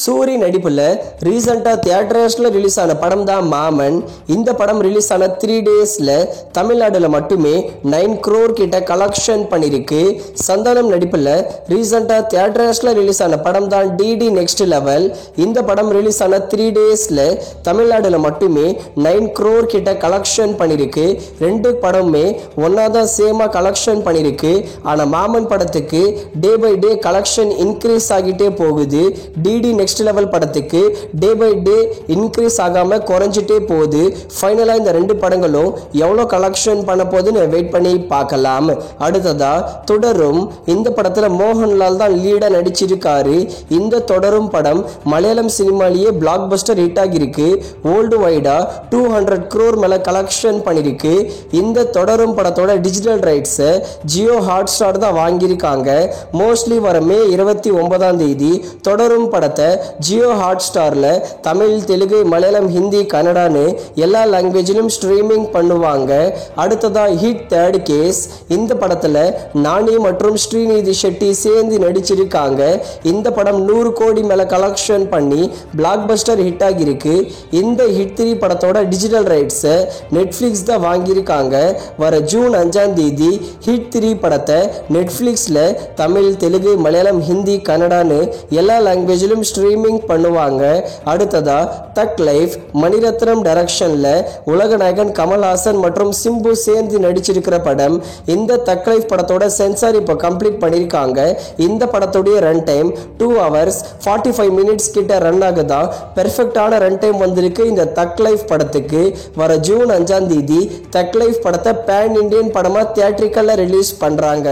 சூரி நடிப்புல ரீசெண்டா தியேட்டர்ஸ்ல ரிலீஸ் ஆன படம் தான் மாமன். இந்த படம் ரிலீஸ் ஆன 3 டேஸ்ல தமிழ்நாடுல மட்டுமே 9 crore கிட்ட கலெக்ஷன் பண்ணிருக்கு. சந்தானம் நடிப்புல ரீசெண்டா தியேட்டர்ஸ்ல ரிலீஸ் ஆன படம் தான் டிடி நெக்ஸ்ட் லெவல். இந்த படம் ரிலீஸ் ஆன 3 டேஸ்ல தமிழ்நாடுல மட்டுமே 9 crore கிட்ட கலெக்ஷன் பண்ணிருக்கு. ரெண்டு படமுமே ஒன்னாதான் சேமா கலெக்ஷன் பண்ணிருக்கு. ஆனா மாமன் படத்துக்கு day by day collection increase ஆகிட்டே போகுது. டிடி நெக்ஸ்ட் லெவல் படத்துக்கு டே பை டே இன்க்ரீஸ் ஆகாம குறைஞ்சிட்டே போகுது. ஃபைனலா இந்த ரெண்டு படங்களும் எவ்வளோ கலெக்ஷன் பண்ண போகுதுன்னு வெயிட் பண்ணி பார்க்கலாம். அடுத்ததா தொடரும். இந்த படத்துல மோகன்லால் தான் லீடா நடிச்சிருக்காரு. இந்த தொடரும் படம் மலையாளம் சினிமாலேயே பிளாக் பஸ்டர் ஹிட் ஆகிருக்கு. வேர்ல்டு வைடா 200 crore மேல கலெக்ஷன் பண்ணிருக்கு. இந்த தொடரும் படத்தோட digital rights Jio Hotstar தான் வாங்கியிருக்காங்க. மோஸ்ட்லி வர மே 29 தொடரும் படத்தை ஜியோ ஹாட் ஸ்டார்ல தமிழ், தெலுங்கு, மலையாளம், ஹிந்தி, கன்னடான்னு எல்லா லாங்குவேஜிலும் ஸ்ட்ரீமிங் பண்ணுவாங்க. அடுத்ததா ஹிட் தேர்ட் கேஸ். இந்த படத்துல நானி மற்றும் ஸ்ரீநிதி ஷெட்டி சேர்ந்து நடிச்சிருக்காங்க. இந்த படம் 100 கோடி மேல கலெக்ஷன் பண்ணி பிளாக் பஸ்டர் ஹிட் ஆகிருக்கு. இந்த ஹிட் 3 படத்தோட டிஜிட்டல் ரைட்ஸ் நெட்ஃபிளிக்ஸ் தான் வாங்கியிருக்காங்க. வர ஜூன் 5 ஹிட் 3 படத்தை நெட்ஃபிளிக்ஸ்ல தமிழ், தெலுங்கு, மலையாளம், ஹிந்தி, கன்னடான்னு எல்லா லாங்குவேஜிலும் ஸ்ட்ரீமிங் பண்ணுவாங்க. அடுத்ததா தக் லைஃப் மணிரத்னம் டைரக்ஷன்ல உலக நாயகன் கமல்ஹாசன் மற்றும் சிம்பு சேர்ந்து நடிச்சிருக்கிற படம். இந்த தக் லைஃப் படத்தோட சென்சார் இப்போ கம்ப்ளீட் பண்ணியிருக்காங்க. இந்த படத்துடைய ரன் டைம் 2 hours 45 minutes கிட்ட ரன் ஆகுதா. பெர்ஃபெக்டான ரன் டைம் வந்திருக்கு இந்த தக் லைஃப் படத்துக்கு. வர ஜூன் 5 தக் லைஃப் படத்தை பேன் இண்டியன் படமா தியேட்டரிக்கல்ல ரிலீஸ் பண்றாங்க.